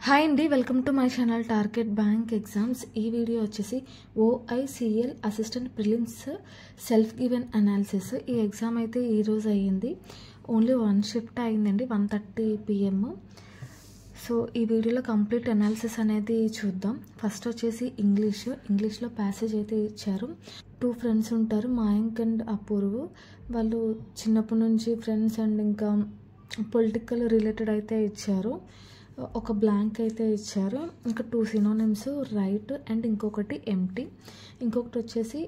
Hi అండి, welcome to my channel target bank exams. ఈ video వచ్చేసి OICL assistant prelims self given analysis. ఈ exam అయితే ఈరోజు అయ్యింది. ఓన్లీ 1 షిఫ్ట్ అయిందండి, 1:30 PM. సో ఈ వీడియోలో కంప్లీట్ అనాలిసిస్ అనేది చూద్దాం. ఫస్ట్ వచ్చేసి ఇంగ్లీష్లో ప్యాసేజ్ అయితే ఇచ్చారు. 2 ఫ్రెండ్స్ ఉంటారు, మాయాంక్ అండ్ అపూర్వ్. వాళ్ళు చిన్నప్పటి నుంచి ఫ్రెండ్స్ అండ్ ఇంకా పొలిటికల్ రిలేటెడ్ అయితే ఇచ్చారు. ఒక బ్లాంక్ అయితే ఇచ్చారు. ఇంకా 2 సినోనిమ్స్, రైట్ అండ్ ఇంకొకటి ఎంప్టీ. ఇంకొకటి వచ్చేసి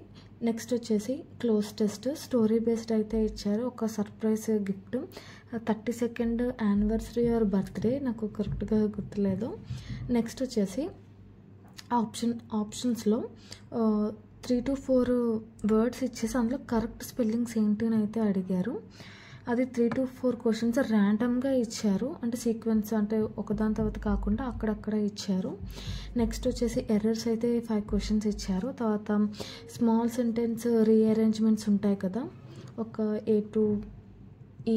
నెక్స్ట్ వచ్చేసి క్లోజ్ టెస్ట్, స్టోరీ బేస్డ్ అయితే ఇచ్చారు. ఒక surprise gift, 32nd anniversary or birthday, నాకు కరెక్ట్గా గుర్తులేదు. నెక్స్ట్ వచ్చేసి ఆప్షన్స్లో 3 to 4 వర్డ్స్ ఇచ్చేసి అందులో కరెక్ట్ స్పెల్లింగ్స్ ఏంటి అని అయితే అడిగారు. అది 3 to 4 క్వశ్చన్స్ ర్యాండమ్గా ఇచ్చారు, అంటే సీక్వెన్స్, అంటే ఒకదాని తర్వాత కాకుండా అక్కడక్కడ ఇచ్చారు. నెక్స్ట్ వచ్చేసి ఎర్రర్స్ అయితే 5 క్వశ్చన్స్ ఇచ్చారు. తర్వాత స్మాల్ సెంటెన్స్ రీఅరేంజ్మెంట్స్ ఉంటాయి కదా, ఒక A to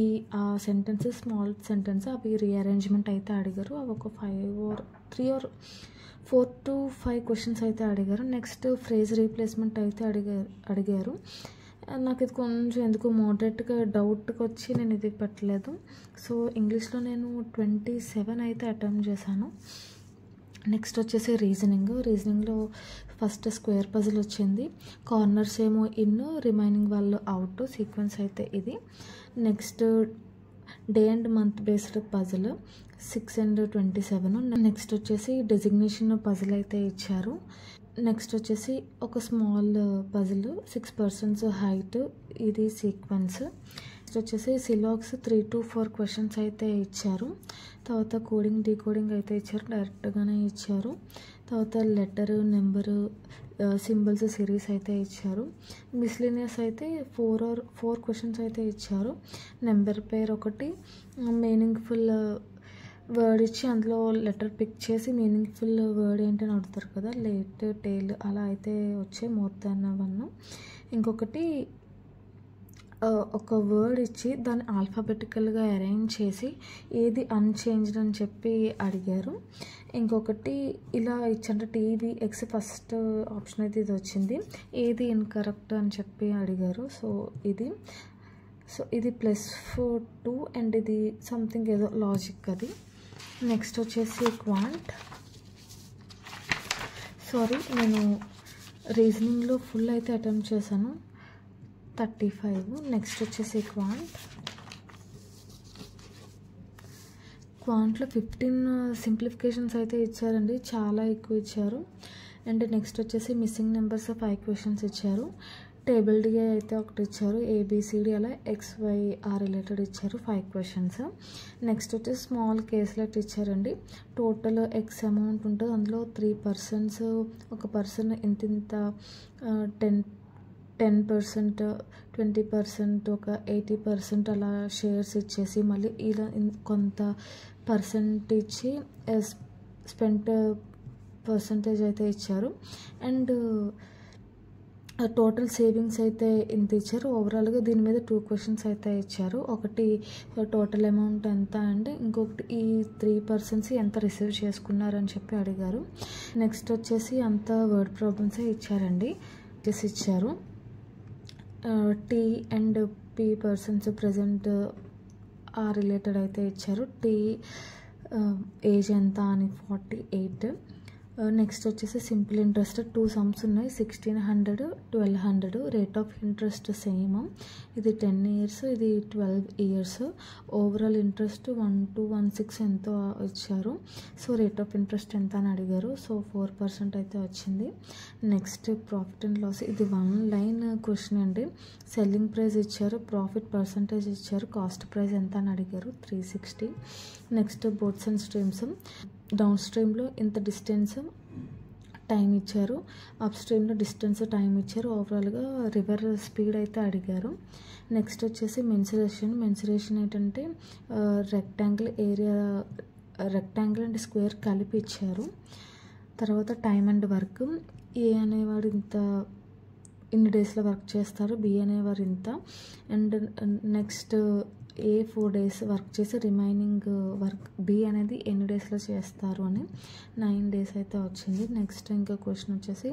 E ఆ సెంటెన్స్ స్మాల్ సెంటెన్స్, అవి రీఅరేంజ్మెంట్ అయితే అడిగారు. అవి ఒక 4 to 5 క్వశ్చన్స్ అయితే అడిగారు. నెక్స్ట్ ఫ్రేజ్ రీప్లేస్మెంట్ అయితే అడిగారు. నాకు ఇది కొంచెం ఎందుకు మోడరేట్గా డౌట్కి వచ్చి నేను ఇది పెట్టలేదు. సో ఇంగ్లీష్లో నేను 27 అయితే అటెంప్ట్ చేశాను. నెక్స్ట్ వచ్చేసి రీజనింగ్లో ఫస్ట్ స్క్వేర్ పజిల్ వచ్చింది. కార్నర్స్ ఏమో ఇన్, రిమైనింగ్ వాళ్ళు అవుట్, సీక్వెన్స్ అయితే ఇది. Next day and month based puzzle 6 and 27. Next వచ్చేసి డెసిగ్నేషన్ పజిల్ అయితే ఇచ్చారు. నెక్స్ట్ వచ్చేసి ఒక స్మాల్ పజిల్ 6 persons హైట్, ఇది సీక్వెన్స్. నెక్స్ట్ వచ్చేసి సిలాక్స్ 3 to 4 క్వశ్చన్స్ అయితే ఇచ్చారు. తర్వాత కోడింగ్ డీకోడింగ్ అయితే ఇచ్చారు, డైరెక్ట్గానే ఇచ్చారు. తర్వాత లెటరు, నెంబరు, సింబల్స్ సిరీస్ అయితే ఇచ్చారు. మిస్లీనియస్ అయితే 4 క్వశ్చన్స్ అయితే ఇచ్చారు. నెంబర్ పేర్ ఒకటి, మీనింగ్ఫుల్ వర్డ్ ఇచ్చి అందులో లెటర్ పిక్ చేసి మీనింగ్ఫుల్ వర్డ్ ఏంటని అడుగుతారు కదా, లేట్, టేల్, అలా అయితే వచ్చాయి, మోర్ దాన్ 1. ఇంకొకటి ఒక వర్డ్ ఇచ్చి దాన్ని ఆల్ఫాబెటికల్గా అరేంజ్ చేసి ఏది అన్చేంజ్డ్ అని చెప్పి అడిగారు. ఇంకొకటి ఇలా ఇచ్చంటే TVX ఫస్ట్ ఆప్షన్ అయితే ఇది వచ్చింది, ఏది ఇన్కరెక్ట్ అని చెప్పి అడిగారు. సో ఇది +2 అండ్ ఇది సంథింగ్ ఏదో లాజిక్ అది. నెక్స్ట్ వచ్చేసి నేను రీజనింగ్లో ఫుల్ అయితే అటెంప్ట్ చేశాను, 35. నెక్స్ట్ వచ్చేసి క్వాంట్లో 15 సింప్లిఫికేషన్స్ అయితే ఇచ్చారండి, చాలా ఎక్కువ ఇచ్చారు. అండ్ నెక్స్ట్ వచ్చేసి మిస్సింగ్ నెంబర్స్ 5 క్వశ్చన్స్ ఇచ్చారు. టేబుల్ డిఏ అయితే ఒకటి ఇచ్చారు, ABCD అలా XYR రిలేటెడ్ ఇచ్చారు, 5 క్వశ్చన్స్. నెక్స్ట్ వచ్చేసి స్మాల్ కేస్లెట్ ఇచ్చారండి. టోటల్ X అమౌంట్ ఉంటుంది, అందులో 3 persons, ఒక పర్సన్ ఇంత 10%, 20%, ఒక 80% అలా షేర్స్ ఇచ్చేసి మళ్ళీ ఇలా కొంత పర్సెంట్ ఇచ్చి స్పెంట్ పర్సంటేజ్ అయితే ఇచ్చారు. అండ్ టోటల్ సేవింగ్స్ అయితే ఇంత ఇచ్చారు. ఓవరాల్గా దీని మీద 2 క్వశ్చన్స్ అయితే ఇచ్చారు. ఒకటి టోటల్ అమౌంట్ ఎంత అండ్ ఇంకొకటి ఈ 3 persons ఎంత రిసీవ్ చేసుకున్నారని చెప్పి అడిగారు. నెక్స్ట్ వచ్చేసి అంత వర్డ్ ప్రాబ్లమ్సే ఇచ్చారండి, ఇచ్చారు. T and P persons present ఆ రిలేటెడ్ అయితే ఇచ్చారు. T ఏజ్ ఎంత అని 48. నెక్స్ట్ వచ్చేసి సింపుల్ ఇంట్రెస్ట్ 2 sums ఉన్నాయి, 1600, 1200. రేట్ ఆఫ్ ఇంట్రెస్ట్ సేమ్, ఇది 10 years, ఇది 12 years. ఓవరాల్ ఇంట్రెస్ట్ 1216 ఎంతో ఇచ్చారు. సో రేట్ ఆఫ్ ఇంట్రెస్ట్ ఎంత అని అడిగారు. సో 4% అయితే వచ్చింది. నెక్స్ట్ ప్రాఫిట్ అండ్ లాస్, ఇది 1 line క్వశ్చన్ అండి. సెల్లింగ్ ప్రైస్ ఇచ్చారు, ప్రాఫిట్ పర్సంటేజ్ ఇచ్చారు, కాస్ట్ ప్రైస్ ఎంత అని అడిగారు, 360. Next boats and streams, down స్ట్రీమ్లో ఇంత డిస్టెన్స్ టైం ఇచ్చారు, అప్ స్ట్రీమ్లో డిస్టెన్స్ టైం ఇచ్చారు. ఓవరాల్గా రివర్ స్పీడ్ అయితే అడిగారు. నెక్స్ట్ వచ్చేసి మెన్సురేషన్ ఏంటంటే రెక్టాంగిల్ అండ్ స్క్వేర్ కలిపి ఇచ్చారు. తర్వాత టైం అండ్ వర్క్, ఏ అనేవాడు ఇన్ని డేస్లో వర్క్ చేస్తారు, B అనేవారు ఇంత. And next A 4 days work చేసి రిమైనింగ్ వర్క్ బి అనేది ఎన్ని డేస్లో చేస్తారు అని 9 days అయితే వచ్చింది. నెక్స్ట్ ఇంకా క్వశ్చన్ వచ్చేసి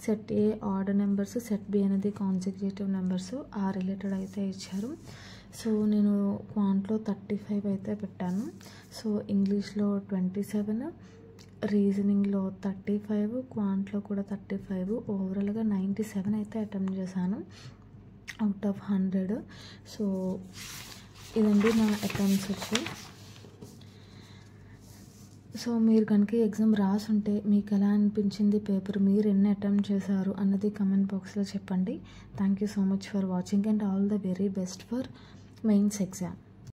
సెట్ ఏ ఆడ్ నెంబర్స్, సెట్ బి అనేది కాన్సిక్యూటివ్ నెంబర్స్ ఆ రిలేటెడ్ అయితే ఇచ్చారు. సో నేను క్వాంట్లో 35 అయితే పెట్టాను. సో ఇంగ్లీష్లో 27, రీజనింగ్లో 35, క్వాంట్లో కూడా 35, ఓవరాల్గా 97 అయితే అటెంప్ట్ చేశాను అవుట్ ఆఫ్ 100. సో ఇదండి నా అటెంప్ట్స్ వచ్చి. సో మీరు కనుక ఎగ్జామ్ రాసుంటే మీకు ఎలా అనిపించింది పేపర్, మీరు ఎన్ని అటెంప్ట్ చేశారు అన్నది కమెంట్ బాక్స్లో చెప్పండి. Thank you so much for watching and all the very best for mains exam.